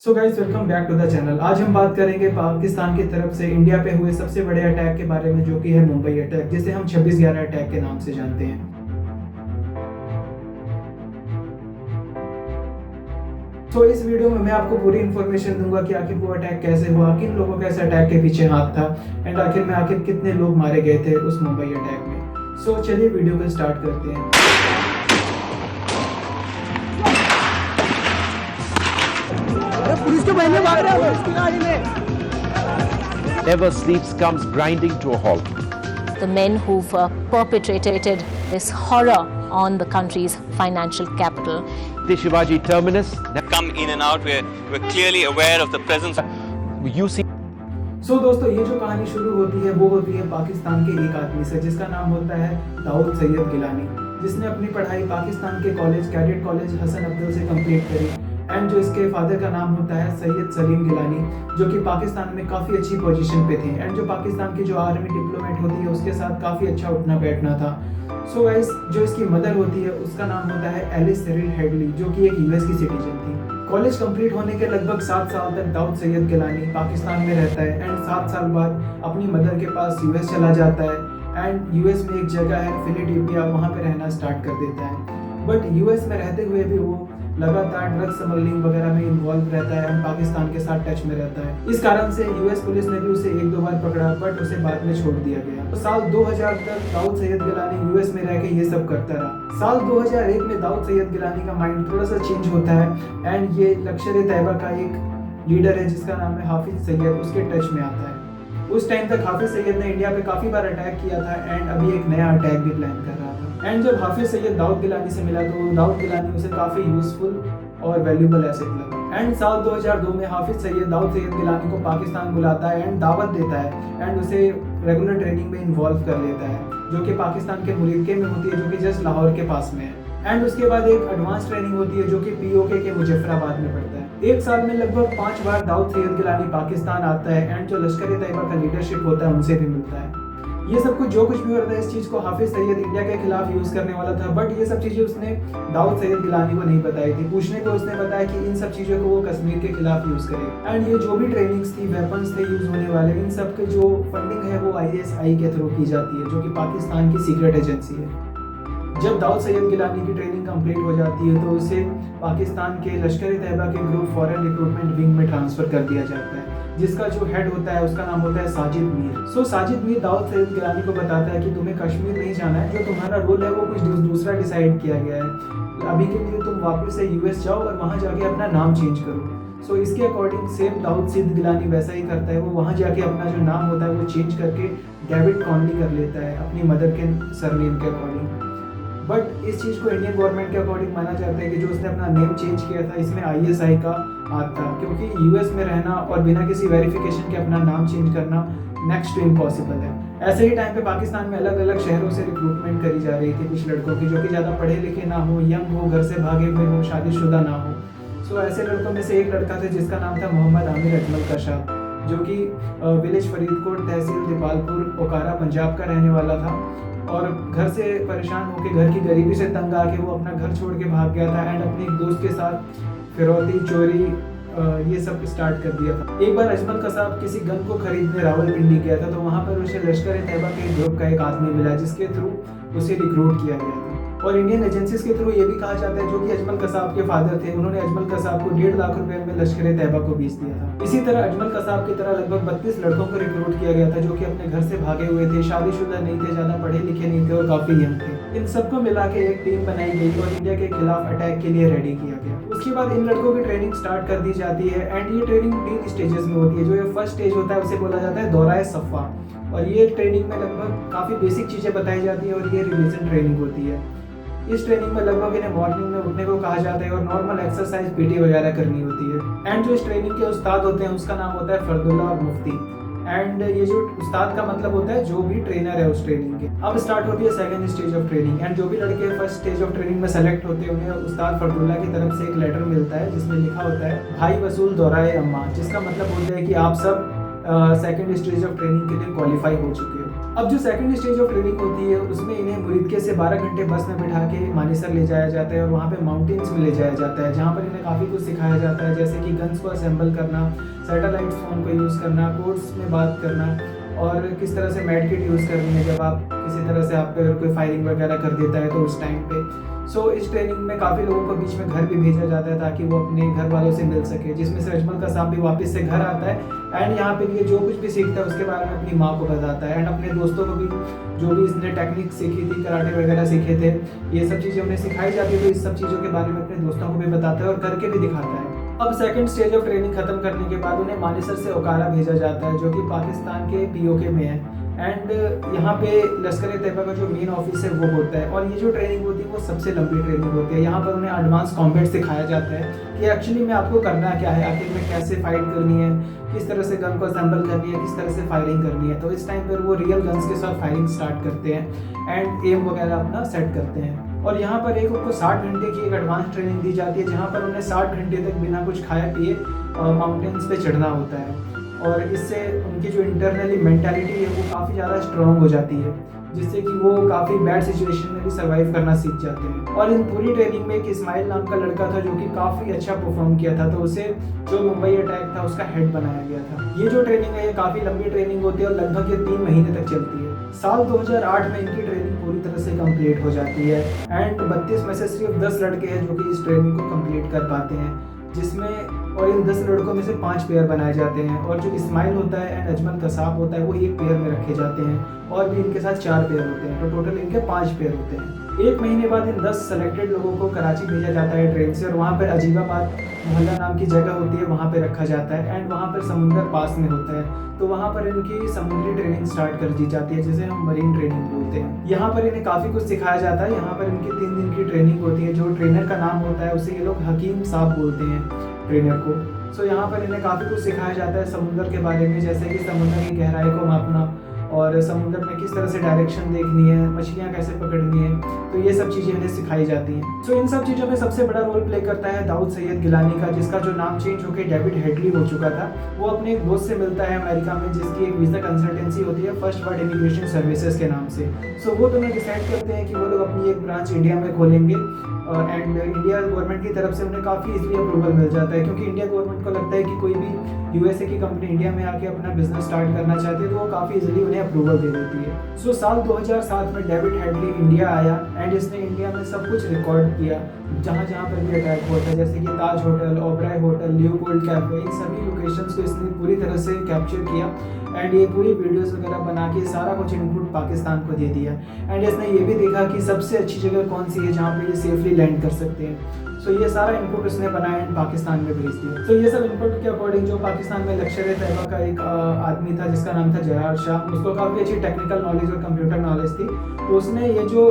So guys welcome back to the channel. आज हम बात करेंगे पाकिस्तान की तरफ से इंडिया पे हुए सबसे बड़े अटैक के बारे में, जो कि है मुंबई अटैक, जिसे हम 26/11 अटैक के नाम से जानते हैं। तो इस वीडियो में मैं आपको पूरी इन्फॉर्मेशन दूंगा कि आखिर वो अटैक कैसे हुआ, किन लोगों का इस अटैक के पीछे हाथ था एंड आखिर कितने लोग मारे गए थे उस मुंबई अटैक में। सो चलिए वीडियो को स्टार्ट करते हैं। पुलिस के बहने भाग रहे हैं पुलिस की गाड़ी में। Never sleeps comes grinding to a halt. The men who've perpetrated this horror on the country's financial capital. The Shivaji terminus. Come in and out. We're clearly aware of the presence. You see. सो दोस्तों, ये जो कहानी शुरू होती है वो होती है पाकिस्तान के एक आदमी से, जिसका नाम होता है दाऊद सैयद गिलानी, जिसने अपनी पढ़ाई पाकिस्तान के कैडेट कॉलेज हसन अब्दुल से कंप्लीट करी। एंड जो इसके फादर का नाम होता है सैयद सलीम गिलानी, जो कि पाकिस्तान में काफ़ी अच्छी पोजीशन पे थे एंड जो पाकिस्तान की जो आर्मी डिप्लोमेट होती है उसके साथ काफ़ी अच्छा उठना बैठना था। सो गाइस, जो इसकी मदर होती है उसका नाम होता है एलिस सिरिल हेडली, जो कि एक यूएस की सिटीजन थी। कॉलेज कंप्लीट होने के लगभग 7 साल तक दाऊद सैयद गिलानी पाकिस्तान में रहता है एंड 7 साल बाद अपनी मदर के पास यूएस चला जाता है एंड यूएस में एक जगह है फिलाडेल्फिया, वहाँ पे रहना स्टार्ट कर देता है। बट यूएस में रहते हुए भी वो लगातार ड्रग स्मगलिंग वगैरह में इन्वॉल्व रहता है एंड पाकिस्तान के साथ टच में रहता है। इस कारण से यूएस पुलिस ने भी उसे 1-2 बार पकड़ा, बट उसे बाद में छोड़ दिया गया। तो साल 2000 तक दाऊद सैयद गिलानी यूएस में रह के ये सब करता रहा। साल 2001 में दाऊद सैयद गिलानी का माइंड थोड़ा सा चेंज होता है एंड ये लश्कर-ए-तैयबा का एक लीडर है जिसका नाम है हाफिज सैयद, उसके टच में आता है। उस टाइम तक हाफिज सैयद ने इंडिया पे काफ़ी बार अटैक किया था एंड अभी एक नया अटैक भी प्लान कर रहा था। एंड जब हाफिज सैयद दाऊद गिलानी से मिला तो दाऊद गिलानी उसे काफ़ी यूजफुल और वैल्यूबल एसेट लगा। एंड साल 2002 में हाफिज सैयद दाऊद सैयद गिलानी को पाकिस्तान बुलाता है एंड दावत देता है एंड उसे रेगुलर ट्रेनिंग में इन्वॉल्व कर लेता है, जो कि पाकिस्तान के मुल्के में होती है, जो कि जस्ट लाहौर के पास में है। एंड उसके बाद एक एडवांस ट्रेनिंग होती है जो कि पीओके के मुजफ्फराबाद में पड़ता है। एक साल में लगभग 5 बार दाऊद सैयद गिलानी पाकिस्तान आता है एंड जो लश्कर-ए-तैयबा का लीडरशिप होता है उनसे भी मिलता है। ये सब कुछ जो कुछ भी हो रहा है, इस चीज़ को हाफिज सैयद इंडिया के खिलाफ यूज़ करने वाला था, बट ये सब चीज़ें उसने दाऊद सैयद गिलानी को नहीं बताई थी। पूछने पे उसने बताया कि इन सब चीज़ों को वो कश्मीर के खिलाफ यूज़ करे एंड ये जो भी ट्रेनिंग्स थी, वेपन्स थे यूज़ होने वाले, इन सब के जो फंडिंग है वो ISI के थ्रू की जाती है, जो कि पाकिस्तान की सीक्रेट एजेंसी है। जब दाऊद सैयद गिलानी की ट्रेनिंग कंप्लीट हो जाती है तो उसे पाकिस्तान के लश्कर-ए-तैयबा के ग्रुप फॉरेन रिक्रूटमेंट विंग में ट्रांसफ़र कर दिया जाता है, जिसका जो हेड होता है उसका नाम होता है साजिद मीर। सो साजिद मीर दाऊद सैयद गिलानी को बताता है कि तुम्हें कश्मीर नहीं जाना है, जो तुम्हारा रोल है वो कुछ दूसरा डिसाइड किया गया है। अभी के लिए तुम वापस से यूएस जाओ और वहाँ जाके अपना नाम चेंज करो। सो इसके अकॉर्डिंग सेम दाऊद सैयद गिलानी वैसा ही करता है। वो वहाँ जाके अपना जो नाम होता है वो चेंज करके डेविड कॉनली कर लेता है अपनी मदर के सरनेम के अकॉर्डिंग। बट इस चीज़ को इंडियन गवर्नमेंट के अकॉर्डिंग माना जाता है कि जो उसने अपना नेम चेंज किया था इसमें ISI का हाथ था, क्योंकि यूएस में रहना और बिना किसी वेरिफिकेशन के अपना नाम चेंज करना नेक्स्ट टू इम्पॉसिबल है। ऐसे ही टाइम पे पाकिस्तान में अलग अलग शहरों से रिक्रूटमेंट करी जा रही थी कुछ लड़कों की, जो कि ज़्यादा पढ़े लिखे ना हो, यंग हो, घर से भागे हुए हो, शादीशुदा ना हो। सो ऐसे लड़कों में से एक लड़का था जिसका नाम था मोहम्मद आमिर अजमल कशाफ, जो कि विलेज फरीदकोट, तहसील दीपालपुर, ओकारा, पंजाब का रहने वाला था और घर से परेशान होकर, घर की गरीबी से तंग आके वो अपना घर छोड़ के भाग गया था एंड अपने एक दोस्त के साथ फिरौती, चोरी, ये सब स्टार्ट कर दिया था। एक बार अजमल कसाब किसी गन को खरीदने रावलपिंडी गया था, तो वहाँ पर उसे लश्कर-ए-तैयबा के ग्रुप का एक आदमी मिला जिसके थ्रू उसे रिक्रूट किया गया था। और इंडियन एजेंसीज के थ्रू ये भी कहा जाता है, जो कि अजमल कसाब के फादर थे, उन्होंने अजमल कसाब को 1.5 लाख रुपए में लश्कर-ए-तैयबा को बेच दिया था। इसी तरह अजमल कसाब की तरह लगभग 32 लड़कों को रिक्रूट किया गया था, जो कि अपने घर से भागे हुए थे, शादीशुदा नहीं थे, ज़्यादा पढ़े लिखे नहीं थे और काफ़ी यंग थे। इन सबको मिला के एक टीम बनाई गई और इंडिया के खिलाफ अटैक के लिए रेडी किया गया। उसके बाद इन लड़कों की ट्रेनिंग स्टार्ट कर दी जाती है एंड ये ट्रेनिंग 3 स्टेजेस में होती है। जो ये फर्स्ट स्टेज होता है उसे बोला जाता है दौराए सफ़ा, और ये ट्रेनिंग में लगभग काफ़ी बेसिक चीज़ें बताई जाती है और ये रिवीजन ट्रेनिंग होती है। इस ट्रेनिंग में लगभग इन्हें मॉर्निंग में उठने को कहा जाता है और नॉर्मल एक्सरसाइज PT वगैरह करनी होती है। एंड जो इस ट्रेनिंग के उस्ताद होते हैं उसका नाम होता है फरदुल्ला मुफ्ती। एंड ये जो उस्ताद का मतलब होता है जो भी ट्रेनर है उस ट्रेनिंग के। अब स्टार्ट होती है second stage of training and जो भी लड़के फर्स्ट स्टेज ऑफ ट्रेनिंग में सेलेक्ट होते हैं उन्हें उस्ताद फरदुल्ला की तरफ से एक लेटर मिलता है जिसमें लिखा होता है भाई वसूल दौराए अम्मा, जिसका मतलब होता है कि आप सब सेकंड स्टेज ऑफ ट्रेनिंग के लिए क्वालिफाई हो चुके हो। अब जो सेकंड स्टेज ऑफ ट्रेनिंग होती है उसमें इन्हें मुरीदके से 12 घंटे बस में बिठा के मानेसर ले जाया जाता है और वहाँ पे माउंटेन्स में ले जाया जाता है, जहाँ पर इन्हें काफ़ी कुछ सिखाया जाता है, जैसे कि गन्स को असेंबल करना, सैटेलाइट फ़ोन को यूज़ करना, कोड्स में बात करना और किस तरह से मेड किट यूज़ करनी है जब आप किसी तरह से आप पे अगर कोई फायरिंग वगैरह कर देता है तो उस टाइम पे। सो इस ट्रेनिंग में काफ़ी लोगों को बीच में घर भी भेजा जाता है ताकि वो अपने घर वालों से मिल सके, जिसमें से अजमल कसाब भी वापस से घर आता है एंड यहाँ पे ये जो कुछ भी सीखता है उसके बारे में अपनी माँ को बताता है एंड अपने दोस्तों को भी जो भी इसने टेक्निक सीखी थी, कराटे वगैरह सीखे थे, ये सब चीज़ें उन्हें सिखाई जाती है तो इस सब चीज़ों के बारे में अपने दोस्तों को भी बताता है और करके भी दिखाता है। अब सेकंड स्टेज ऑफ ट्रेनिंग खत्म करने के बाद उन्हें मानेसर से ओकारा भेजा जाता है जो कि पाकिस्तान के पीओके में है एंड यहाँ पे लश्कर तैयबा का जो मेन ऑफिस है वो होता है और ये जो ट्रेनिंग होती है वो सबसे लंबी ट्रेनिंग होती है। यहाँ पर उन्हें एडवांस कॉम्बैट सिखाया जाता है कि एक्चुअली में आपको करना क्या है, आखिर में कैसे फाइट करनी है, किस तरह से गन को असेंबल करनी है, किस तरह से फायरिंग करनी है। तो इस टाइम पर वो रियल गन्स के साथ फायरिंग स्टार्ट करते हैं एंड एम वगैरह अपना सेट करते हैं। और यहाँ पर एक उनको 60 घंटे की एक एडवांस ट्रेनिंग दी जाती है जहाँ पर उन्हें 60 घंटे तक बिना कुछ खाए पिए माउंटेन्स पे चढ़ना होता है और इससे उनकी जो इंटरनली मेंटालिटी है वो काफ़ी ज़्यादा स्ट्रॉन्ग हो जाती है, जिससे कि वो काफ़ी बैड सिचुएशन में भी सर्वाइव करना सीख जाते हैं। और इन पूरी ट्रेनिंग में एक इस्माइल नाम का लड़का था जो कि काफ़ी अच्छा परफॉर्म किया था, तो उसे जो मुंबई अटैक था उसका हेड बनाया गया था। ये जो ट्रेनिंग है ये काफ़ी लंबी ट्रेनिंग होती है और लगभग ये 3 महीने तक चलती है। साल 2008 में इनकी ट्रेनिंग पूरी तरह से कंप्लीट हो जाती है एंड 32 में से सिर्फ 10 लड़के हैं जो कि इस ट्रेनिंग को कंप्लीट कर पाते हैं, जिसमें और इन 10 लड़कों में से 5 पेयर बनाए जाते हैं और जो इस्माइल होता है एंड अजमल कसाब होता है वो एक पेयर में रखे जाते हैं और भी इनके साथ 4 पेयर होते हैं, तो टोटल इनके 5 पेयर होते हैं। 1 महीने बाद इन 10 सेलेक्टेड लोगों को कराची भेजा जाता है ट्रेन से और वहाँ पर अजीबाबाद मोहल्ला नाम की जगह होती है, वहाँ पर रखा जाता है एंड वहाँ पर समुंदर पास में होता है, तो वहाँ पर इनकी समुद्री ट्रेनिंग स्टार्ट कर दी जाती है जिसे हम मरीन ट्रेनिंग बोलते हैं। यहाँ पर इन्हें काफ़ी कुछ सिखाया जाता है। यहाँ पर इनकी 3 दिन की ट्रेनिंग होती है। जो ट्रेनर का नाम होता है उसे ये लोग हकीम साहब बोलते हैं ट्रेनर को। सो यहाँ पर इन्हें काफ़ी कुछ सिखाया जाता है समुद्र के बारे में, जैसे कि समुद्र की गहराई को मापना और समुद्र में किस तरह से डायरेक्शन देखनी है, मछलियाँ कैसे पकड़नी है, तो ये सब चीज़ें इन्हें सिखाई जाती हैं। सो इन सब चीज़ों में सबसे बड़ा रोल प्ले करता है दाऊद सैयद गिलानी का, जिसका जो नाम चेंज होकर डेविड हेडली हो चुका था। वो अपने एक दोस्त से मिलता है अमेरिका में जिसकी एक वीज़ा कंसल्टेंसी होती है फर्स्ट वर्ल्ड इमिग्रेशन सर्विसेज के नाम से। सो वो दोनों डिसाइड करते हैं कि वो लोग अपनी एक ब्रांच इंडिया में खोलेंगे एंड इंडिया गवर्नमेंट की तरफ से उन्हें काफ़ी इजीली अप्रूवल मिल जाता है, क्योंकि इंडिया गवर्नमेंट को लगता है कि कोई भी यूएसए की कंपनी इंडिया में आके अपना बिजनेस स्टार्ट करना चाहती है तो वो काफ़ी इजीली उन्हें अप्रूवल दे देती है। सो साल 2007 में डेविड हेडली इंडिया आया एंड इसने इंडिया में सब कुछ रिकॉर्ड किया जहाँ जहाँ पर भी अटैक हुआ था, जैसे कि Taj hotel, Oberoi hotel, Leopold cafe, इन सभी लोकेशंस को इसने पूरी तरह से कैप्चर किया एंड ये पूरी वीडियोस वगैरह बना के सारा कुछ इनपुट पाकिस्तान को दे दिया एंड इसने ये भी देखा कि सबसे अच्छी जगह कौन सी है जहाँ पे ये सेफली लैंड कर सकते हैं। सो ये सारा इनपुट उसने बनाया एंड पाकिस्तान में भेज दिया। तो ये सब इनपुट के अकॉर्डिंग जो पाकिस्तान में लश्कर तैयबा का एक आदमी था जिसका नाम था जयार शाह, उसको काफ़ी अच्छी टेक्निकल नॉलेज और कंप्यूटर नॉलेज थी, तो उसने ये जो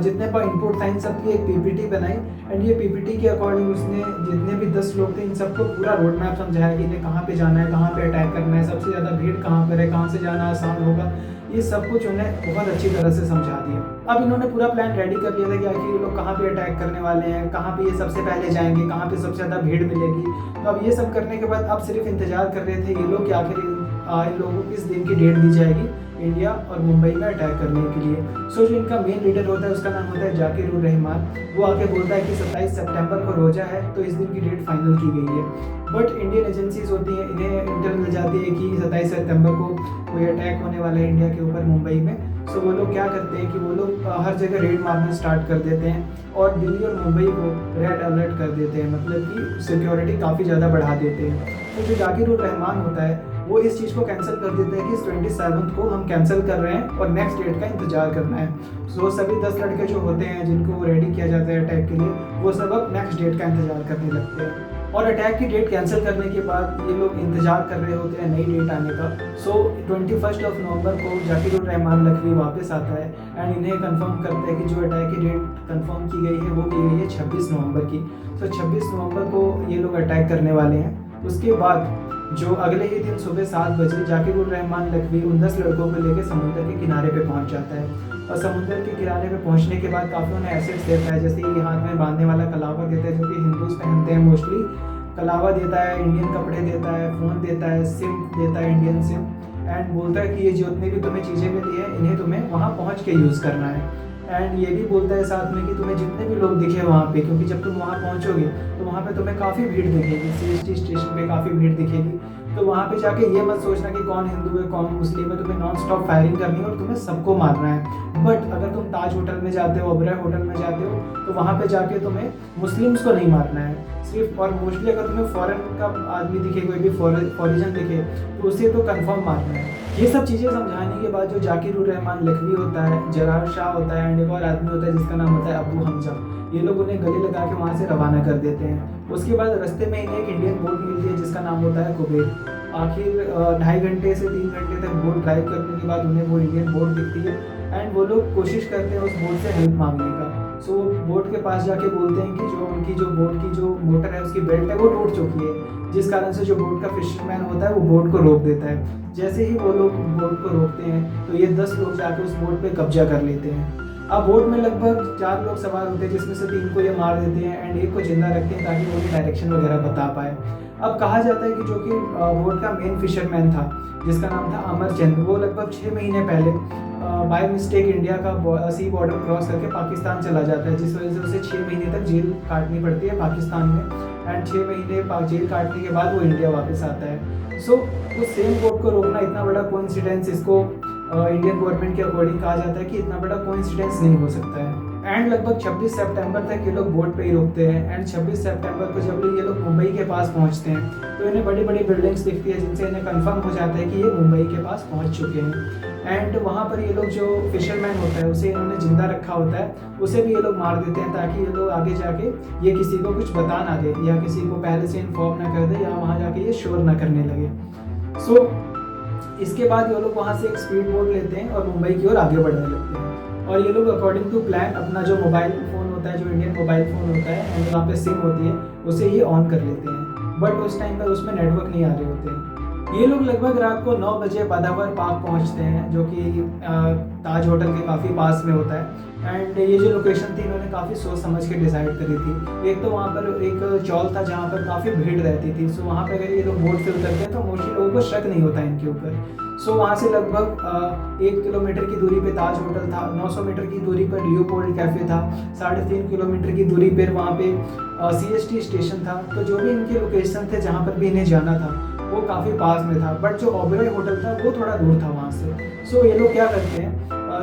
जितने पर इनपुट था इन सब की एक पीपीटी बनाई एंड ये पीपीटी के अकॉर्डिंग उसने जितने भी 10 लोग थे इन सबको पूरा रोड मैप समझाया कि इन्हें कहाँ पे जाना है, कहाँ पे अटैक करना है, सबसे ज़्यादा भीड़ कहाँ पर है, कहाँ से जाना आसान होगा, ये सब कुछ उन्हें बहुत अच्छी तरह से समझा दिया। अब इन्होंने पूरा प्लान रेडी कर लिया था कि आखिर ये लोग कहाँ पे अटैक करने वाले हैं, कहाँ पे ये सबसे पहले जाएंगे, कहाँ पे सबसे ज़्यादा भीड़ मिलेगी। तो अब ये सब करने के बाद अब सिर्फ इंतजार कर रहे थे ये लोग कि आखिर इन लोगों को किस दिन की डेट दी जाएगी इंडिया और मुंबई में अटैक करने के लिए। सो जो इनका मेन लीडर होता है उसका नाम होता है जाकिर उर रहमान। वो आके बोलता है कि 27 सितंबर को रोजा है तो इस दिन की डेट फाइनल की गई है। बट इंडियन एजेंसीज होती हैं, इन्हें इंटर मिल जाती है कि 27 सितंबर को कोई अटैक होने वाला है इंडिया के ऊपर मुंबई में। सो वो लोग क्या करते हैं कि वो लोग हर जगह रेड मारना स्टार्ट कर देते हैं और दिल्ली और मुंबई को रेड अलर्ट कर देते हैं, मतलब कि सिक्योरिटी काफ़ी ज़्यादा बढ़ा देते हैं। तो जो जाकिर उर रहमान होता है वो इस चीज़ को कैंसिल कर देते हैं कि 27 को हम कैंसिल कर रहे हैं और नेक्स्ट डेट का इंतजार करना है। सो सभी 10 लड़के जो होते हैं जिनको रेडी किया जाता है अटैक के लिए वो सब अब नेक्स्ट डेट का इंतजार करने लगते हैं। और अटैक की डेट कैंसिल करने के बाद ये लोग इंतजार कर रहे होते हैं नई डेट आने का। सो 21 नवंबर को जाकिर उर रहमान लखवी वापस आता है एंड इन्हें कंफर्म करते हैं कि जो अटैक की डेट कंफर्म की गई है वो की गई है 26 नवंबर की। सो 26 नवंबर को ये लोग अटैक करने वाले हैं। उसके बाद जो अगले ही दिन सुबह 7 बजे जाकिर उर रहमान लखवी उन 10 लड़कों को लेकर समुद्र के किनारे पे पहुंच जाता है और समुद्र के किनारे पे पहुंचने के बाद काफ़ी उन्हें एसेट्स देता है, जैसे ये हाथ में बांधने वाला कलावा देता है जो कि हिंदूज पहनते हैं मोस्टली, कलावा देता है, इंडियन कपड़े देता है, फ़ोन देता है, सिम देता है, इंडियन सिम, एंड बोलता है कि ये जितनी भी तुम्हें चीज़ें मिली है इन्हें तुम्हें वहाँ पहुँच के यूज़ करना है। एंड ये भी बोलता है साथ में कि तुम्हें जितने भी लोग दिखे वहाँ पे, क्योंकि जब तुम वहाँ पहुँचोगे तो वहाँ पे तुम्हें काफ़ी भीड़ दिखेगी, CST स्टेशन पे काफ़ी भीड़ दिखेगी, तो वहाँ पे जाके ये मत सोचना कि कौन हिंदू है कौन मुस्लिम है, तुम्हें नॉन स्टॉप फायरिंग करनी है और तुम्हें सबको मारना है। बट अगर तुम ताज होटल में जाते हो, ओबराय होटल में जाते हो, तो वहाँ पे जाके तुम्हें मुस्लिम्स को नहीं मारना है सिर्फ, और मोस्टली अगर तुम्हें फॉरेन का आदमी दिखे, कोई भी फॉरिजन दिखे, तो उसे तो कंफर्म मारना है। ये सब चीज़ें समझाने के बाद जो जाकिर उर रहमान लखवी होता है, जरार शाह होता है, एंड एक और आदमी होता है जिसका नाम होता है अबू हमजा, ये लोग उन्हें गले लगा के वहाँ से रवाना कर देते हैं। उसके बाद रास्ते में इन्हें एक इंडियन बोट मिलती है जिसका नाम होता है कुबेर। आखिर 2.5 घंटे से 3 घंटे तक बोट ड्राइव करने के बाद उन्हें वो इंडियन बोट दिखती है, एंड वो लोग कोशिश करते हैं उस बोट से हेल्प मांगने का। सो बोट के पास जाके बोलते हैं कि जो उनकी जो बोट की जो मोटर है उसकी बेल्ट है वो टूट चुकी है, जिस कारण से जो बोट का फिशरमैन होता है वो बोट को रोक देता है। जैसे ही वो लोग बोट को रोकते हैं तो ये 10 लोग जाके उस बोट पे कब्जा कर लेते हैं। अब बोट में लगभग 4 लोग सवार होते हैं, जिसमें से 3 को ये मार देते हैं एंड 1 को जिंदा रखते हैं ताकि वो भी डायरेक्शन वगैरह बता पाए। अब कहा जाता है कि जो कि बोट का मेन फिशरमैन था जिसका नाम था अमरचंद, वो लगभग 6 महीने पहले बाय मिस्टेक इंडिया का सी बॉर्डर क्रॉस करके पाकिस्तान चला जाता है, जिस वजह से उसे 6 महीने तक जेल काटनी पड़ती है पाकिस्तान में, एंड 6 महीने जेल काटने के बाद वो इंडिया वापस आता है। सो उस सेम बोट को रोकना इतना बड़ा कोइंसिडेंस, इसको इंडियन गवर्नमेंट के अकॉर्डिंग कहा जाता है कि इतना बड़ा कोइंसिडेंस नहीं हो सकता है। एंड लगभग 26 सितंबर तक ये लोग बोट पे ही रुकते हैं, एंड 26 सितंबर को जब ये लोग मुंबई के पास पहुंचते हैं तो इन्हें बड़ी बड़ी बिल्डिंग्स दिखती है जिनसे इन्हें कंफर्म हो जाता है कि ये मुंबई के पास पहुंच चुके हैं। एंड वहाँ पर ये लोग जो फिशरमैन होता है उसे इन्होंने जिंदा रखा होता है, उसे भी ये लोग मार देते हैं ताकि ये लोग आगे जाके ये किसी को कुछ बता ना दे या किसी को पहले से इन्फॉर्म ना कर दे या वहाँ जाके ये शोर ना करने लगे। सो इसके बाद ये लोग वहाँ से एक स्पीड बोट लेते हैं और मुंबई की ओर आगे बढ़ने लगते हैं, और ये लोग अकॉर्डिंग टू प्लान अपना जो मोबाइल फ़ोन होता है, जो इंडियन मोबाइल फ़ोन होता है एंड वहाँ पे सिम होती है, उसे ये ऑन कर लेते हैं। बट उस टाइम पर उसमें नेटवर्क नहीं आ रहे होते हैं। ये लोग लगभग रात को 9 बजे बादावर पार्क पहुंचते हैं जो कि ताज होटल के काफ़ी पास में होता है, एंड ये जो लोकेशन थी इन्होंने काफ़ी सोच समझ के डिसाइड करी थी। एक तो वहाँ पर एक चौल था जहाँ पर काफ़ी भीड़ रहती थी, सो वहाँ पर अगर ये लोग बोट से उतरते हैं तो मोस्टली लोगों को शक नहीं होता इनके ऊपर। सो वहाँ से लगभग 1 किलोमीटर की दूरी पे ताज होटल था, 900 मीटर की दूरी पर लियोपोल्ड कैफ़े था, 3.5 किलोमीटर की दूरी पर वहाँ पे CST स्टेशन था। तो जो भी इनके लोकेशन थे जहाँ पर भी इन्हें जाना था वो काफ़ी पास में था, बट जो ओबराय होटल था वो थोड़ा दूर था वहाँ से। सो ये लोग क्या करते हैं,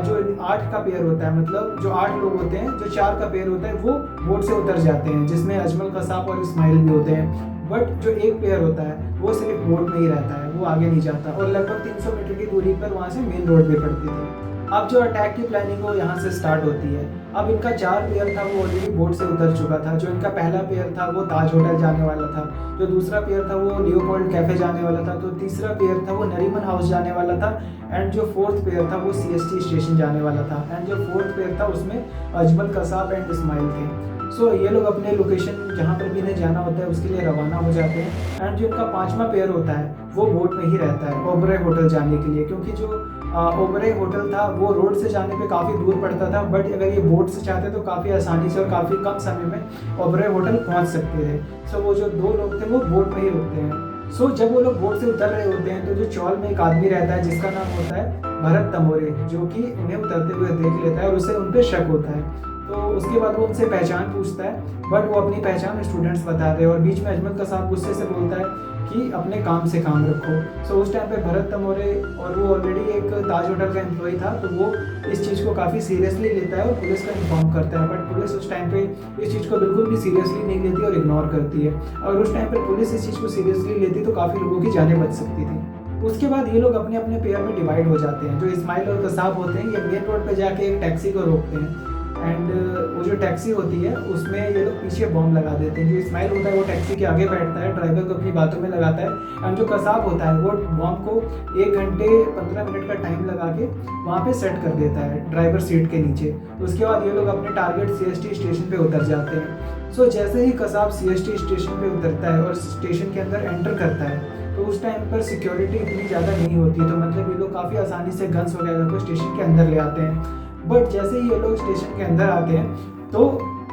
जो 8 का पेयर होता है, मतलब जो 8 लोग होते हैं, जो 4 का पेयर होता है वो बोट से उतर जाते हैं, जिसमें अजमल कसाब और इस्माइल भी होते हैं। बट जो एक पेयर होता है वो सिर्फ बोट में ही रहता है, वो आगे नहीं जाता, और लगभग 300 मीटर की दूरी पर वहाँ से मेन रोड पे पड़ती थी। अब जो अटैक की प्लानिंग वो यहाँ से स्टार्ट होती है। अब इनका 4 पेयर था वो ऑलरेडी बोट से उतर चुका था। जो इनका पहला पेयर था वो ताज होटल जाने वाला था, जो दूसरा पेयर था वो लियोपोल्ड कैफ़े जाने वाला था, तो तीसरा पेयर था वो नरीमन हाउस जाने वाला था, एंड जो 4th पेयर था वो CST स्टेशन जाने वाला था, एंड जो 4th पेयर था उसमें अजमल कसाब एंड इस्माइल थे। सो ये लोग अपने लोकेशन जहाँ पर भी इन्हें जाना होता है उसके लिए रवाना हो जाते हैं, एंड जो इनका 5वां पेयर होता है वो बोट में ही रहता है ओबराय होटल जाने के लिए, क्योंकि जो ओबराय होटल था वो रोड से जाने पे काफ़ी दूर पड़ता था, बट अगर ये बोट से चाहते तो काफ़ी आसानी से और काफ़ी कम समय में ओबराय होटल पहुंच सकते थे। सो वो जो 2 लोग थे वो बोट में ही रुकते हैं। सो जब वो लोग बोट से उतर रहे होते हैं तो जो चौल में एक आदमी रहता है जिसका नाम होता है भरत तमोरे, जो कि उन्हें उतरते हुए देख लेता है और उसे उन पर शक होता है। तो उसके बाद वो उनसे पहचान पूछता है, बट वो अपनी पहचान स्टूडेंट्स बताते हैं, और बीच में अजमल कसाब गुस्से से बोलता है कि अपने काम से काम रखो। सो उस टाइम पे भरत तमोरे, और वो ऑलरेडी एक ताज होटल का एम्प्लॉय था, तो वो इस चीज़ को काफ़ी सीरियसली लेता है और पुलिस को इन्फॉर्म करता है, बट पुलिस उस टाइम पे इस चीज़ को बिल्कुल भी सीरियसली नहीं लेती और इग्नोर करती है। और उस टाइम पर पुलिस इस चीज़ को सीरियसली लेती तो काफ़ी लोगों की जानें बच सकती थी। उसके बाद ये लोग अपने अपने पेयर में डिवाइड हो जाते हैं। जो इस्माइल और कसाब होते हैं ये मेन रोड पे जाके एक टैक्सी को रोकते हैं, एंड वो जो टैक्सी होती है उसमें ये लोग पीछे बॉम्ब लगा देते हैं। जो इस्माइल होता है वो टैक्सी के आगे बैठता है, ड्राइवर को अपनी बातों में लगाता है, एंड जो कसाब होता है वो बॉम्ब को 1 घंटे 15 मिनट का टाइम लगा के वहाँ पे सेट कर देता है ड्राइवर सीट के नीचे। उसके बाद ये लोग अपने टारगेट CST स्टेशन पे उतर जाते हैं। सो जैसे ही कसाब CST स्टेशन पे उतरता है और स्टेशन के अंदर एंटर करता है तो उस टाइम पर सिक्योरिटी इतनी ज़्यादा नहीं होती, तो मतलब ये लोग काफ़ी आसानी से गन्स वगैरह को स्टेशन के अंदर ले आते हैं। बट जैसे ही ये लोग स्टेशन के अंदर आते हैं तो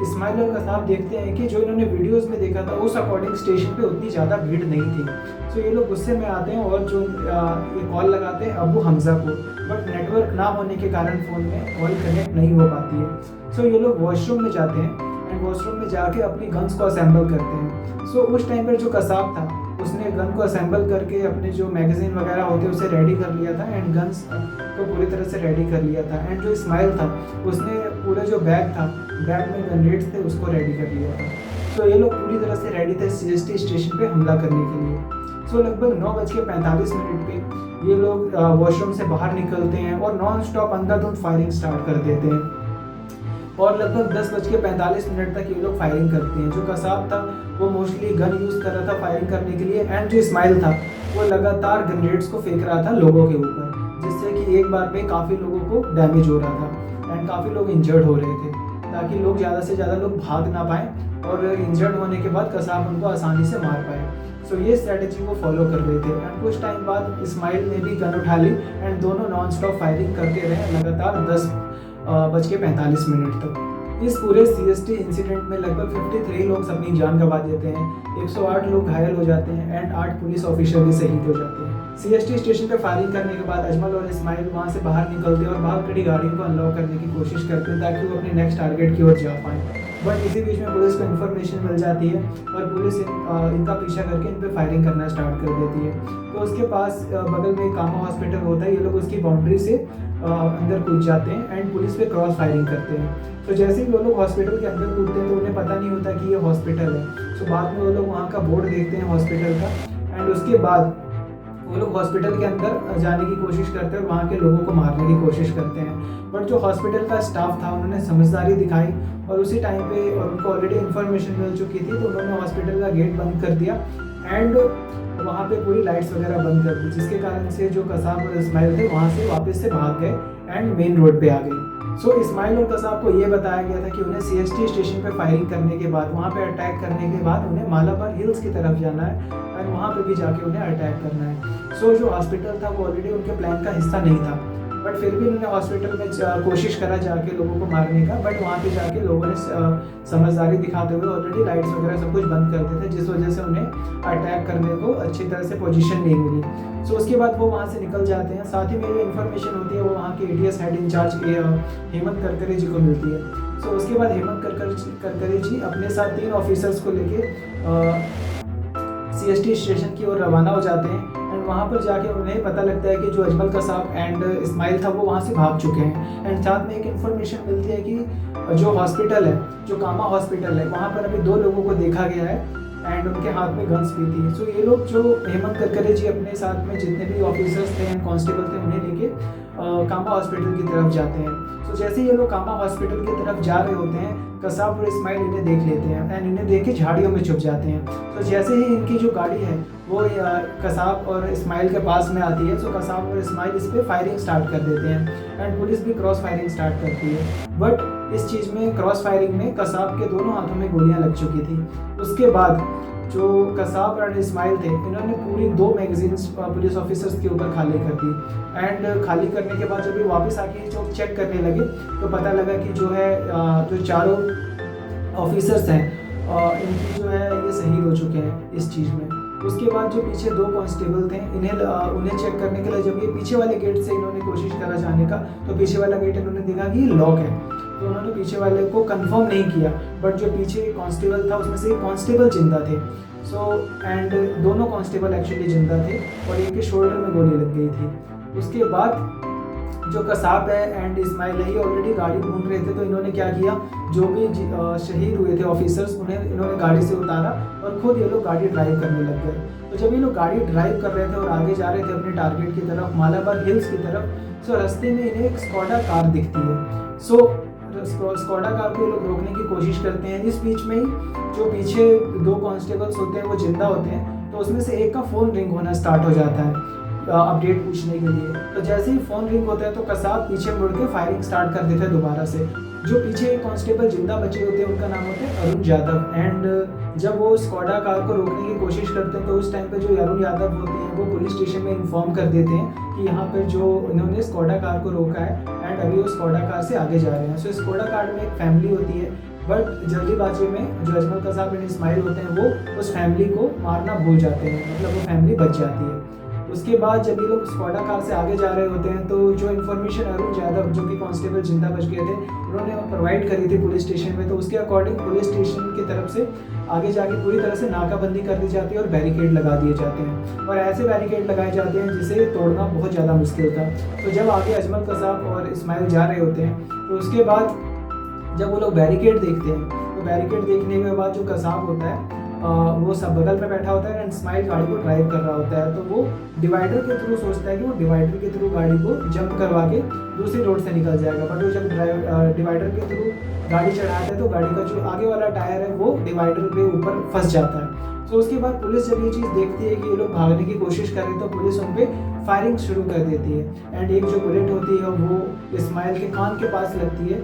इस्माइल और कसाब देखते हैं कि जो इन्होंने वीडियोस में देखा था उस अकॉर्डिंग स्टेशन पे उतनी ज़्यादा भीड़ नहीं थी। सो ये लोग गुस्से में आते हैं और जो ये कॉल लगाते हैं अबू हमज़ा को, बट नेटवर्क ना होने के कारण फ़ोन में कॉल कनेक्ट नहीं हो पाती है। सो ये लोग वॉशरूम में जाते हैं एंड वॉशरूम में जाके अपनी गन्स को असेंबल करते हैं। सो उस टाइम पर जो कसाब था उसने गन को असेंबल करके अपने जो मैगज़ीन वगैरह होते उसे रेडी कर लिया था एंड गन्स को पूरी तरह से रेडी कर लिया था। एंड जो इस्माइल था उसने पूरे जो बैग था, बैग में गनरेट्स थे, उसको रेडी कर लिया था। सो ये लोग पूरी तरह से रेडी थे CST स्टेशन पे हमला करने के लिए। सो लगभग 9:45 पे ये लोग वॉशरूम से बाहर निकलते हैं और नॉन स्टॉप अंधाधुंध फायरिंग स्टार्ट कर देते हैं और लगभग 10:45 तक ये लोग फायरिंग करते हैं। जो कसाब था वो मोस्टली गन यूज़ कर रहा था फायरिंग करने के लिए एंड जो इस्माइल था वो लगातार ग्रेनेड्स को फेंक रहा था लोगों के ऊपर, जिससे कि एक बार में काफ़ी लोगों को डैमेज हो रहा था एंड काफ़ी लोग इंजर्ड हो रहे थे, ताकि लोग ज़्यादा से ज़्यादा लोग भाग ना पाएँ और इंजर्ड होने के बाद कसाब उनको आसानी से मार पाए। सो ये स्ट्रैटेजी वो फॉलो कर रहे थे एंड कुछ टाइम बाद इस्माइल ने भी गन उठा ली एंड दोनों नॉन स्टॉप फायरिंग करते रहे लगातार 10:45 तक। इस पूरे CST इंसिडेंट में लगभग 53 लोग अपनी जान गंवा देते हैं, 108 लोग घायल हो जाते हैं एंड 8 पुलिस ऑफिसर भी शहीद हो जाते हैं। CST स्टेशन पर फायरिंग करने के बाद अजमल और इस्माइल वहाँ से बाहर निकलते हैं और बाहर खड़ी गाड़ियों को अनलॉक करने की कोशिश करते हैं ताकि वो अपने नेक्स्ट टारगेट की ओर जा पाएँ। बट इसी बीच में पुलिस को इन्फॉर्मेशन मिल जाती है और पुलिस इनका पीछा करके इन पे फायरिंग करना स्टार्ट कर देती है। तो उसके पास बगल में कामा हॉस्पिटल होता है, ये लोग उसकी बाउंड्री से अंदर कूद जाते हैं एंड पुलिस पे क्रॉस फायरिंग करते हैं। तो जैसे ही वो लोग हॉस्पिटल के अंदर कूदते हैं तो उन्हें पता नहीं होता कि ये हॉस्पिटल है। तो बाद में वो लोग वहाँ का बोर्ड देखते हैं हॉस्पिटल का एंड उसके बाद वो लोग हॉस्पिटल के अंदर जाने की कोशिश करते हैं और वहाँ के लोगों को मारने की कोशिश करते हैं। बट जो हॉस्पिटल का स्टाफ था उन्होंने समझदारी दिखाई और उसी टाइम पे और उनको ऑलरेडी इन्फॉर्मेशन मिल चुकी थी, तो उन्होंने हॉस्पिटल का गेट बंद कर दिया एंड वहाँ पे पूरी लाइट्स वगैरह बंद कर दी, जिसके कारण से जो कसाब और इस्माइल थे वहाँ से वापस से भाग गए एंड मेन रोड पे आ गए। सो इस्माइल और कसाब को ये बताया गया था कि उन्हें CST स्टेशन पे फायरिंग करने के बाद, वहाँ पे अटैक करने के बाद उन्हें मालाबार हिल्स की तरफ जाना है और वहाँ पे भी जाके उन्हें अटैक करना है। सो जो हॉस्पिटल था वो ऑलरेडी उनके प्लान का हिस्सा नहीं था, बट फिर भी उन्होंने हॉस्पिटल में कोशिश करा जाके लोगों को मारने का, बट वहाँ पे जाके लोगों ने समझदारी दिखाते हुए ऑलरेडी लाइट्स वगैरह सब कुछ बंद कर दिए थे, जिस वजह से उन्हें अटैक करने को अच्छी तरह से पोजीशन नहीं मिली। सो उसके बाद वो वहाँ से निकल जाते हैं। साथ ही में जो इन्फॉर्मेशन होती है वो वहाँ के ATS head in charge Hemant Karkare ji को मिलती है। सो उसके बाद हेमंत करकरे जी अपने साथ 3 ऑफिसर्स को लेके CST स्टेशन की ओर रवाना हो जाते हैं एंड वहाँ पर जाके उन्हें पता लगता है कि जो अजमल कसाब एंड इस्माइल था वो वहाँ से भाग चुके हैं एंड साथ में एक इन्फॉर्मेशन मिलती है कि जो हॉस्पिटल है, जो कामा हॉस्पिटल है, वहाँ पर अभी 2 लोगों को देखा गया है एंड उनके हाथ में गन्स भी थी। सो ये लोग जो हेमंत करकरे जी अपने साथ में जितने भी ऑफिसर्स थे एंड कांस्टेबल थे उन्हें लेके कामा हॉस्पिटल की तरफ जाते हैं। सो जैसे ये लोग कामा हॉस्पिटल की तरफ जा रहे होते हैं, कसाब और इस्माइल इन्हें देख लेते हैं एंड इन्हें देख के झाड़ियों में छुप जाते हैं। तो जैसे ही इनकी जो गाड़ी है वो कसाब और इस्माइल के पास में आती है, तो कसाब और इस्माइल इस पर फायरिंग स्टार्ट कर देते हैं एंड पुलिस भी क्रॉस फायरिंग स्टार्ट करती है। बट इस चीज़ में क्रॉस फायरिंग में कसाब के दोनों हाथों में गोलियां लग चुकी थी। उसके बाद जो कसाब और इस्माइल थे इन्होंने पूरी 2 मैगजीन्स पुलिस ऑफिसर्स के ऊपर खाली कर दी एंड खाली करने के बाद जब ये वापस आके जो चेक करने लगे तो पता लगा कि जो है जो चारों ऑफिसर्स हैं इनकी जो है ये शहीद हो चुके हैं इस चीज़ में। उसके बाद जो पीछे 2 कांस्टेबल थे उन्हें चेक करने के लिए जब ये पीछे वाले गेट से इन्होंने कोशिश करा जाने का, तो पीछे वाला गेट इन्होंने देखा कि ये लॉक है, तो उन्होंने पीछे वाले को कंफर्म नहीं किया। बट जो पीछे कांस्टेबल था उसमें से एक कांस्टेबल जिंदा थे। सो एंड दोनों कांस्टेबल एक्चुअली जिंदा थे और एक के शोल्डर में गोली लग गई थी। उसके बाद जो कसाब है एंड इस्माइल है ये ऑलरेडी गाड़ी ढूंढ रहे थे, तो इन्होंने क्या किया, जो भी शहीद हुए थे ऑफिसर्स उन्हें इन्होंने गाड़ी से उतारा और खुद ये लोग गाड़ी ड्राइव करने लग गए। तो जब ये लोग गाड़ी ड्राइव कर रहे थे और आगे जा रहे थे अपने टारगेट की तरफ, मालाबार हिल्स की तरफ, सो रास्ते में इन्हें एक स्कॉडा कार दिखती है। सो स्कॉडा कार को ये लोग रोकने की कोशिश करते हैं। इस बीच में ही जो पीछे 2 कांस्टेबल्स होते हैं वो जिंदा होते हैं, तो उसमें से एक का फ़ोन रिंग होना स्टार्ट हो जाता है अपडेट पूछने के लिए। तो जैसे ही फ़ोन रिंग होता है तो कसाब पीछे मुड़ के फायरिंग स्टार्ट कर देते हैं दोबारा से। जो पीछे कांस्टेबल जिंदा बचे होते हैं उनका नाम होता है अरुण यादव एंड जब वो स्कॉडा कार को रोकने की कोशिश करते हैं तो उस टाइम पे जो अरुण यादव होते हैं वो पुलिस स्टेशन में इन्फॉर्म कर देते हैं कि यहाँ पर जो इन्होंने स्कॉडा कार को रोका है एंड अभी वो स्कॉडा कार से आगे जा रहे हैं। सो स्कॉडा कार में एक फैमिली होती है, बट जल्दीबाजी में जो अजमल कसाब एंड इस्माइल होते हैं वो उस फैमिली को मारना भूल जाते हैं, मतलब वो फैमिली बच जाती है। उसके बाद जब ये लोग स्क्वाडा कार से आगे जा रहे होते हैं तो जो इन्फॉर्मेशन अरुण यादव जो कि कांस्टेबल जिंदा बच गए थे उन्होंने प्रोवाइड करी थी पुलिस स्टेशन में, तो उसके अकॉर्डिंग पुलिस स्टेशन की तरफ से आगे जाके पूरी तरह से नाकाबंदी कर दी जाती है और बैरिकेड लगा दिए जाते हैं, और ऐसे बैरिकेड लगाए जाते हैं जिसे तोड़ना बहुत ज़्यादा मुश्किल था। तो जब आगे अजमल कसाब और इस्माइल जा रहे होते हैं तो उसके बाद जब वो लोग बैरिकेड देखते हैं तो बैरिकेड देखने के बाद जो कसाब होता है वो सब बगल पे बैठा होता है एंड इस्माइल गाड़ी को ड्राइव कर रहा होता है, तो वो डिवाइडर के थ्रू सोचता है कि वो डिवाइडर के थ्रू गाड़ी को जंप करवा के दूसरी रोड से निकल जाएगा, बट वो जब डिवाइडर के थ्रू गाड़ी चढ़ाता है तो गाड़ी का जो आगे वाला टायर है वो डिवाइडर के ऊपर फंस जाता है। तो उसके बाद पुलिस जब ये चीज़ देखती है कि ये लोग भागने की कोशिश कर रहे हैं तो पुलिस उन पर फायरिंग शुरू कर देती है एंड एक जो बुलेट होती है वो इस्माइल के कान के पास लगती है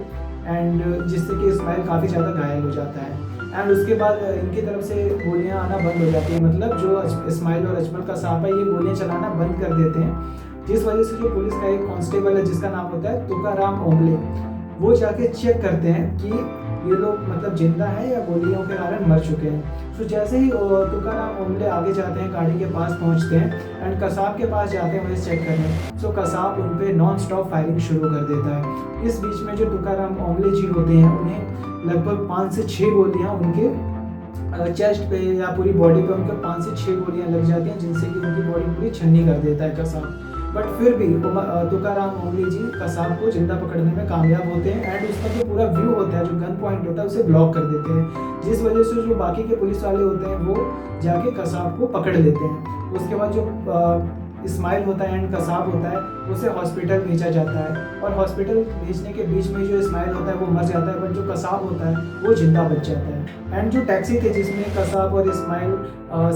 एंड जिससे कि इस्माइल काफ़ी ज़्यादा घायल हो जाता है। एंड उसके बाद इनकी तरफ से गोलियां आना बंद हो जाती है, मतलब जो इस्माइल और अजमल कसाब है ये गोलियां चलाना बंद कर देते हैं, जिस वजह से जो पुलिस का एक कांस्टेबल है जिसका नाम होता है तुकाराम ओम्बले, वो जाके चेक करते हैं कि ये लोग मतलब जिंदा हैं या गोलियों के कारण मर चुके हैं। तो जैसे ही तुकाराम ओम्बले आगे जाते हैं गाड़ी के पास पहुंचते हैं एंड कसाब के पास जाते हैं वही चेक करने, तो कसाब उन पर नॉन स्टॉप फायरिंग शुरू कर देता है। इस बीच में जो तुकाराम ओम्बले जी होते हैं उन्हें लगभग 5 से 6 गोलियां उनके चेस्ट पे या पूरी बॉडी पे उनके 5 से 6 गोलियां लग जाती हैं, जिनसे कि उनकी बॉडी पूरी छन्नी कर देता है कसाब। बट फिर भी तुकाराम ओम्बले जी कसाब को जिंदा पकड़ने में कामयाब होते हैं एंड उसका जो पूरा व्यू होता है, जो गन पॉइंट होता है, उसे ब्लॉक कर देते हैं, जिस वजह से जो बाकी के पुलिस वाले होते हैं वो जाके कसाब को पकड़ लेते हैं। उसके बाद जो इस्माइल होता है एंड कसाब होता है उसे हॉस्पिटल भेजा जाता है, और हॉस्पिटल भेजने के बीच में जो इस्माइल होता है वो मर जाता है, बट जो कसाब होता है वो जिंदा बच जाता है। एंड जो टैक्सी थी जिसमें कसाब और इस्माइल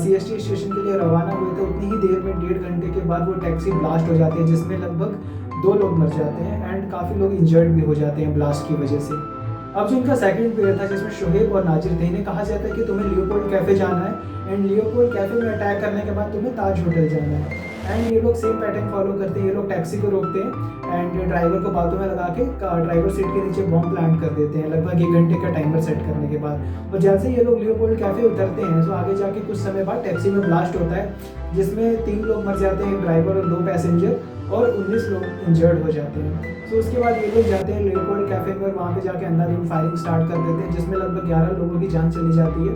CST स्टेशन के लिए रवाना हुए थे, उतनी ही देर में 1.5 घंटे के बाद वो टैक्सी ब्लास्ट हो जाती है, जिसमें लगभग 2 लोग मर जाते हैं एंड काफ़ी लोग इंजर्ड भी हो जाते हैं ब्लास्ट की वजह से। अब जो इनका सेकंड पीरियड था जिसमें शोहेब और नाजिर थे, इन्हें कहा जाता है कि तुम्हें लियोपोल्ड कैफ़े जाना है एंड लियोपोल्ड कैफ़े में अटैक करने के बाद तुम्हें ताज होटल जाना है। एंड ये लोग सेम पैटर्न फॉलो करते हैं, ये लोग टैक्सी को रोकते हैं एंड ड्राइवर को बातों में लगा के ड्राइवर सीट के नीचे बॉम्ब प्लांट कर देते हैं लगभग 1 घंटे का टाइमर सेट करने के बाद। और जैसे ये लोग लियोपोल्ड कैफ़े उतरते हैं तो आगे जाके कुछ समय बाद टैक्सी में ब्लास्ट होता है, जिसमें 3 लोग मर जाते हैं, एक ड्राइवर और 2 पैसेंजर, और 19 लोग इंजर्ड हो जाते हैं। तो उसके बाद ये लोग जाते हैं लियोपोल्ड कैफ़े में, वहाँ पे जाके अंधाधुंध फायरिंग स्टार्ट कर देते हैं, जिसमें लगभग 11 लोगों की जान चली जाती है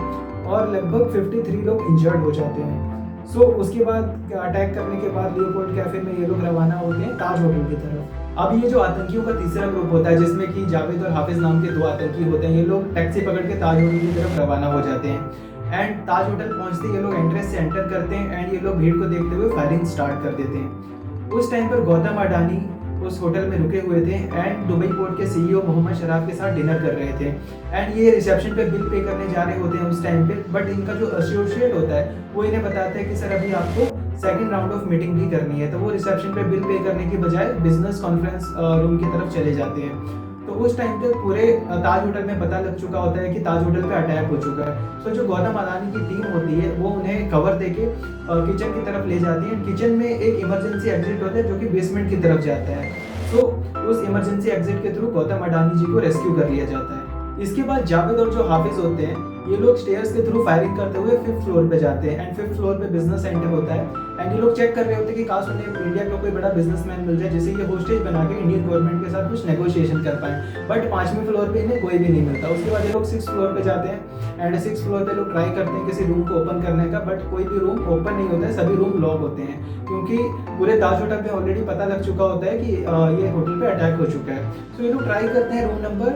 और लगभग 53 लोग इंजर्ड हो जाते हैं। सो उसके बाद अटैक करने के बाद लियोपोल्ड कैफ़े में ये लोग रवाना होते हैं ताज होटल की तरफ। अब ये जो आतंकियों का तीसरा ग्रुप होता है जिसमें कि जावेद और हाफिज नाम के 2 आतंकी होते हैं, ये लोग टैक्सी पकड़ के ताज होटल की तरफ रवाना हो जाते हैं एंड ताज होटल पहुंचते ये लोग एंट्रेंस से एंटर करते हैं एंड ये लोग भीड़ को देखते हुए फायरिंग स्टार्ट कर देते हैं। उस टाइम पर गौतम अडानी उस होटल में रुके हुए थे एंड दुबई पोर्ट के CEO मोहम्मद शराफ के साथ डिनर कर रहे थे एंड ये रिसेप्शन पे बिल पे करने जा रहे होते हैं उस टाइम पे, बट इनका जो एसोसिएट होता है वो इन्हें बताता है कि सर अभी आपको सेकंड राउंड ऑफ मीटिंग भी करनी है, तो वो रिसेप्शन पे बिल पे करने की बजाय बिजनेस कॉन्फ्रेंस रूम की तरफ चले जाते हैं। तो उस टाइम पे पूरे ताज होटल में पता लग चुका होता है कि ताज होटल पे अटैक हो चुका है। तो जो गौतम अडानी की टीम होती है वो उन्हें कवर देके किचन की तरफ ले जाती है। किचन में एक इमरजेंसी एग्जिट होता है जो कि बेसमेंट की तरफ जाता है, तो उस इमरजेंसी एग्जिट के थ्रू गौतम अडानी जी को रेस्क्यू कर लिया जाता है। इसके बाद जावेद और जो हाफिज होते हैं ये लोग स्टेयर्स के थ्रू फायरिंग करते हुए 5th फ्लोर पे जाते हैं एंड 5th फ्लोर पे बिजनेस सेंटर होता है एंड ये लोग चेक कर रहे होते हैं कि काश उन्हें इंडिया का कोई बड़ा बिजनेसमैन मिल जाए जिसे ये होस्टेज बना के इंडियन गवर्नमेंट के साथ कुछ नेगोशिएशन कर पाए, बट 5वें फ्लोर पे इन्हें कोई भी नहीं मिलता। उसके बाद ये लोग 6th फ्लोर पे जाते हैं एंड 6th फ्लोर पे लोग ट्राई करते हैं किसी रूम को ओपन करने का, बट कोई भी रूम ओपन नहीं होता है, सभी रूम लॉक होते हैं क्योंकि पूरे ताज होटल में ऑलरेडी पता लग चुका होता है कि ये होटल पे अटैक हो चुका है। तो ये लोग ट्राई करते हैं रूम नंबर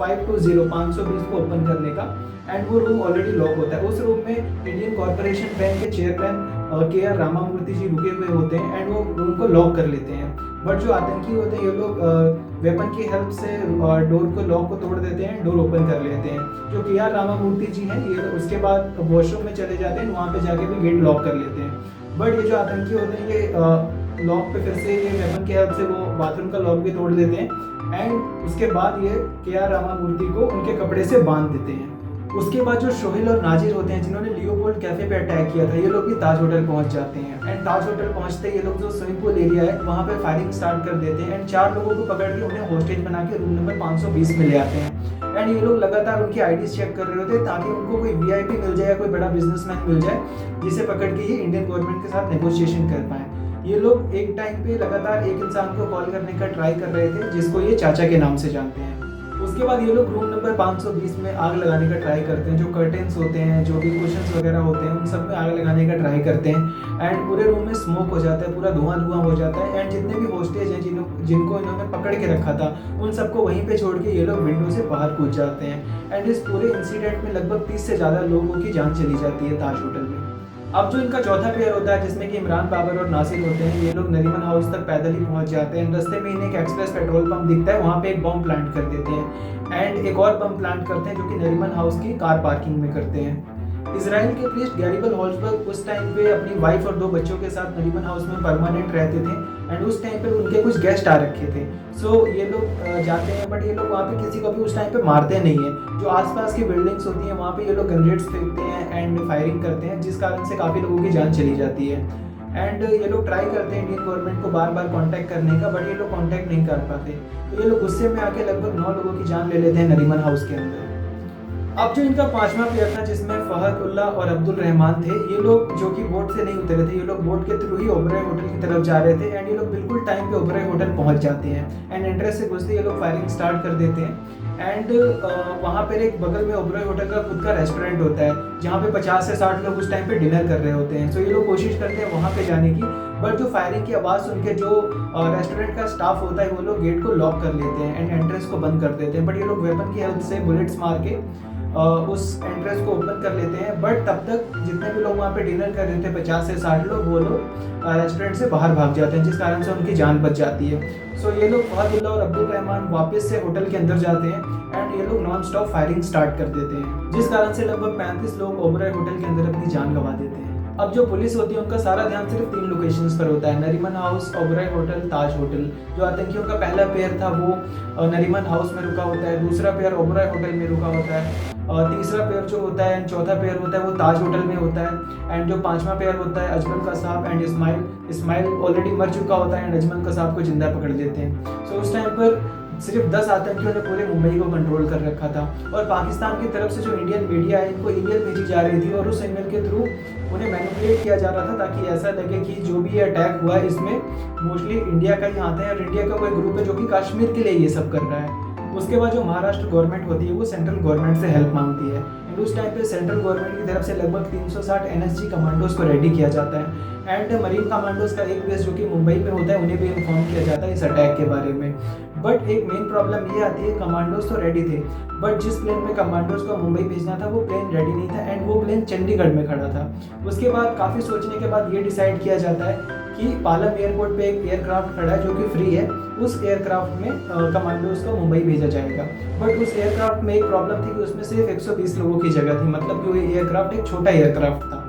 520 को ओपन करने का एंड वो रूम ऑलरेडी लॉक होता है। उस रूम में इंडियन कॉर्पोरेशन बैंक के चेयरमैन KR रामामूर्ति जी रुके हुए होते हैं एंड वो रूम को लॉक कर लेते हैं, बट जो आतंकी होते हैं ये लोग वेपन की हेल्प से डोर को लॉक को तोड़ देते हैं, डोर ओपन कर लेते हैं। जो KR रामामूर्ति जी हैं ये उसके बाद वॉशरूम में चले जाते हैं, वहाँ पे जाके भी गेट लॉक कर लेते हैं, बट ये जो आतंकी होते हैं ये लॉक पे फिर से ये वेपन की हेल्प से वो बाथरूम का लॉक भी तोड़ देते हैं एंड उसके बाद ये KR रामामूर्ति को उनके कपड़े से बांध देते हैं उसके बाद जो शोहेल और नाजिर होते हैं जिन्होंने लियोपोल्ड कैफे पे अटैक किया था, ये लोग भी ताज होटल पहुंच जाते हैं एंड ताज होटल पहुंचते ये लोग जो स्विमिंग पूल एरिया है वहाँ पे फायरिंग स्टार्ट कर देते हैं एंड 4 लोगों को पकड़ के उन्हें होस्टेज बना के रूम नंबर 520 में ले आते हैं एंड ये लोग लगातार उनकी आईडीज चेक कर रहे होते हैं ताकि उनको कोई वीआईपी मिल जाए या कोई बड़ा बिजनेसमैन मिल जाए जिसे पकड़ के ये इंडियन गवर्नमेंट के साथ नेगोशिएशन कर पाए। ये लोग एक टाइम पे लगातार एक इंसान को कॉल करने का ट्राई कर रहे थे जिसको ये चाचा के नाम से जानते हैं। उसके बाद ये लोग रूम नंबर 520 में आग लगाने का ट्राई करते हैं, जो कर्टेन्स होते हैं, जो भी कुशन्स वगैरह होते हैं, उन सब में आग लगाने का ट्राई करते हैं एंड पूरे रूम में स्मोक हो जाता है, पूरा धुआं हो जाता है एंड जितने भी होस्टेज हैं जिनको इन्होंने पकड़ के रखा था उन सबको वहीं पे छोड़ के ये लोग विंडो से बाहर कूद जाते हैं एंड इस पूरे इंसिडेंट में लगभग 30 से ज़्यादा लोगों की जान चली जाती है ताज होटल में। अब जो इनका चौथा पेयर होता है जिसमें कि इमरान बाबर और नासिर होते हैं, ये लोग नरीमन हाउस तक पैदल ही पहुंच जाते हैं। रास्ते में इन्हें एक एक्सप्रेस पेट्रोल पंप दिखता है, वहाँ पे एक बम प्लांट कर देते हैं एंड एक और बम प्लांट करते हैं जो कि नरीमन हाउस की कार पार्किंग में करते हैं। इजराइल के प्रीस्ट गैरिबल हॉल्सबर्ग उस टाइम पे अपनी वाइफ और 2 बच्चों के साथ नरीमन हाउस में परमानेंट रहते थे एंड उस टाइम पे उनके कुछ गेस्ट आ रखे थे। सो ये लोग जाते हैं बट ये लोग वहाँ पे किसी को भी उस टाइम पे मारते नहीं है। जो आसपास की बिल्डिंग्स होती हैं वहाँ पे ये लोग ग्रेनेड्स फेंकते हैं एंड फायरिंग करते हैं जिस कारण से काफ़ी लोगों की जान चली जाती है एंड ये लोग ट्राई करते हैं इंडियन गवर्नमेंट को बार बार कांटेक्ट करने का बट ये लोग कांटेक्ट नहीं कर पाते। तो ये लोग गुस्से में आके लगभग 9 लोगों की जान ले लेते हैं नरीमन हाउस के अंदर। अब जो इनका 5वां प्लेयर था जिसमें फहद उल्ला और अब्दुल रहमान थे, ये लोग जो कि बोट से नहीं उतरे थे, ये लोग बोट के थ्रू ही ओबराय होटल की तरफ जा रहे थे एंड ये लोग बिल्कुल टाइम पे ओबराय होटल पहुंच जाते हैं एंड एंट्रेंस से घुसते ये लोग फायरिंग स्टार्ट कर देते हैं एंड वहाँ पर एक बगल में ओबराय होटल का खुद का रेस्टोरेंट होता है जहाँ पे 50 से 60 लोग उस टाइम पे डिनर कर रहे होते हैं। सो ये लोग कोशिश करते हैं वहाँ पे जाने की बट जो फायरिंग की आवाज़ सुन के जो रेस्टोरेंट का स्टाफ होता है वो लोग गेट को लॉक कर लेते हैं एंड एंट्रेंस को बंद कर देते हैं बट ये लोग वेपन की हेल्प से बुलेट्स मार के उस एंट्रेंस को ओपन कर लेते हैं बट तब तक जितने भी लोग वहाँ पे डिनर कर रहे थे 50 से 60 लोग, वो लोग रेस्टोरेंट से बाहर भाग जाते हैं जिस कारण से उनकी जान बच जाती है। सो ये लोग फहद और अब्दुल रहमान वापस से होटल के अंदर जाते हैं एंड ये लोग नॉन स्टॉप फायरिंग स्टार्ट कर देते हैं जिस कारण से लगभग 35 लोग ओबराय होटल के अंदर अपनी जान गंवा देते हैं। अब जो पुलिस होती है उनका सारा ध्यान सिर्फ 3 लोकेशंस पर होता है, नरीमन हाउस, ओबराय होटल, ताज होटल। जो आतंकियों का पहला पेयर था वो नरीमन हाउस में रुका होता है, दूसरा पेयर ओबराय होटल में रुका होता है, तीसरा पेयर जो होता है एंड चौथा पेयर होता है वो ताज होटल में होता है एंड जो 5वां पेयर होता है अजमल कसाब एंड इस्माइल ऑलरेडी मर चुका होता है एंड अजमल कसाब को जिंदा पकड़ लेते हैं। सो उस टाइम पर सिर्फ 10 आतंकियों ने पूरे मुंबई को कंट्रोल कर रखा था और पाकिस्तान की तरफ से जो इंडियन मीडिया है इनको ईमेल भेजी जा रही थी और उस ईमेल के थ्रू उन्हें मैनिपुलेट किया जा रहा था ताकि ऐसा लगे कि जो भी अटैक हुआ है इसमें मोस्टली इंडिया का ही हाथ है और इंडिया का कोई ग्रुप है जो कि कश्मीर के लिए ये सब कर रहा है। उसके बाद जो महाराष्ट्र गवर्नमेंट होती है वो सेंट्रल गवर्नमेंट से हेल्प मांगती है एंड उस टाइम पे सेंट्रल गवर्नमेंट की तरफ से लगभग 360 NSG कमांडोज को रेडी किया जाता है एंड मरीन कमांडोज का एक बेस जो कि मुंबई में होता है उन्हें भी इन्फॉर्म किया जाता है इस अटैक के बारे में। बट एक मेन प्रॉब्लम ये आती है, कमांडोज तो रेडी थे बट जिस प्लेन में कमांडोज को मुंबई भेजना था वो प्लेन रेडी नहीं था एंड वो प्लेन चंडीगढ़ में खड़ा था। उसके बाद काफ़ी सोचने के बाद ये डिसाइड किया जाता है कि पालम एयरपोर्ट पे एक एयरक्राफ्ट खड़ा है जो कि फ्री है, उस एयरक्राफ्ट में कमांडोज को मुंबई भेजा जाएगा। बट उस एयरक्राफ्ट में एक प्रॉब्लम थी कि उसमें सिर्फ 120 लोगों की जगह थी, मतलब कि वो एयरक्राफ्ट एक छोटा एयरक्राफ्ट था।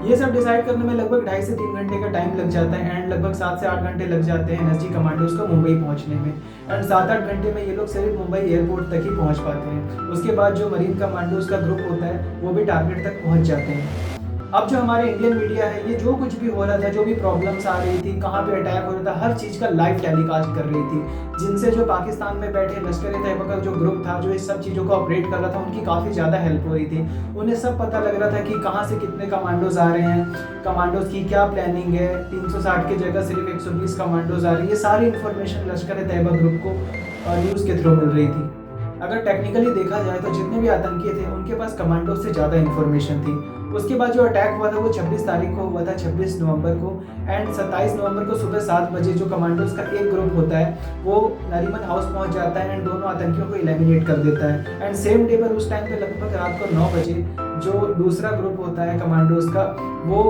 ये सब डिसाइड करने में लगभग 2.5 से 3 घंटे का टाइम लग जाता है एंड लगभग 7 से 8 घंटे लग जाते हैं NSG कमांडोज को मुंबई पहुंचने में एंड 7-8 घंटे में ये लोग सिर्फ मुंबई एयरपोर्ट तक ही पहुंच पाते हैं। उसके बाद जो मरीन कमांडोज का ग्रुप होता है वो भी टारगेट तक पहुंच जाते हैं। अब जो हमारे इंडियन मीडिया है ये जो कुछ भी हो रहा था, जो भी प्रॉब्लम्स आ रही थी, कहाँ पे अटैक हो रहा था, हर चीज़ का लाइव टेलीकास्ट कर रही थी, जिनसे जो पाकिस्तान में बैठे लश्कर-ए-तैयबा का जो ग्रुप था जो इस सब चीज़ों को ऑपरेट कर रहा था उनकी काफ़ी ज़्यादा हेल्प हो रही थी। उन्हें सब पता लग रहा था कि कहाँ से कितने कमांडोज आ रहे हैं, कमांडोज की क्या प्लानिंग है, 360 की जगह सिर्फ 120 कमांडोज आ रही है। ये सारी इन्फॉर्मेशन लश्कर-ए-तैयबा ग्रुप को न्यूज़ के थ्रू मिल रही थी। अगर टेक्निकली देखा जाए तो जितने भी आतंकी थे उनके पास कमांडोज से ज़्यादा इन्फॉर्मेशन थी। उसके बाद जो अटैक हुआ था वो 26 तारीख को हुआ था, 26 नवंबर को एंड 27 नवंबर को सुबह 7 बजे जो कमांडोज का एक ग्रुप होता है वो नरीमन हाउस पहुंच जाता है एंड दोनों आतंकियों को एलिमिनेट कर देता है एंड सेम डे पर उस टाइम पे लगभग रात को 9 बजे जो दूसरा ग्रुप होता है कमांडोज का वो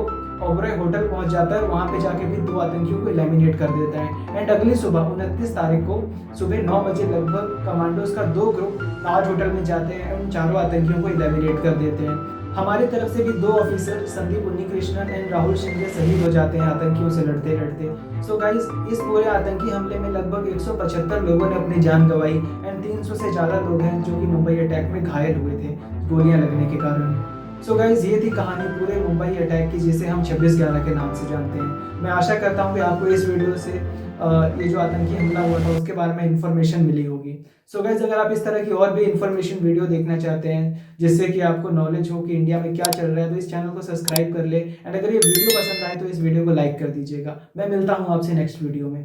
ओबराय होटल पहुंच जाता है और वहाँ पे जाके भी 2 आतंकियों को एलिमिनेट कर देता है एंड अगली सुबह 29 तारीख को सुबह 9 बजे लगभग कमांडोज का 2 ग्रुप ताज होटल में जाते हैं और उन चारों आतंकियों को एलिमिनेट कर देते हैं। हमारी तरफ से भी 2 ऑफिसर संदीप उन्नीकृष्णन एंड राहुल शिंदे शहीद हो जाते हैं आतंकियों से लड़ते लड़ते। सो गाइस, इस पूरे आतंकी हमले में लगभग 175 लोगों ने अपनी जान गंवाई एंड 300 से ज़्यादा लोग हैं जो कि मुंबई अटैक में घायल हुए थे। गोलियां लगने के कारण। सो गाइज, ये थी कहानी पूरे मुंबई अटैक की, जिसे हम 26/11 के नाम से जानते हैं। मैं आशा करता हूँ कि आपको इस वीडियो से ये जो आतंकी हमला हुआ था उसके बारे में इन्फॉर्मेशन मिली होगी। सो गाइज, अगर आप इस तरह की और भी इन्फॉर्मेशन वीडियो देखना चाहते हैं जिससे कि आपको नॉलेज हो कि इंडिया में क्या चल रहा है, तो इस चैनल को सब्सक्राइब कर ले। एंड अगर ये वीडियो पसंद आए तो इस वीडियो को लाइक कर दीजिएगा। मैं मिलता हूँ आपसे नेक्स्ट वीडियो में।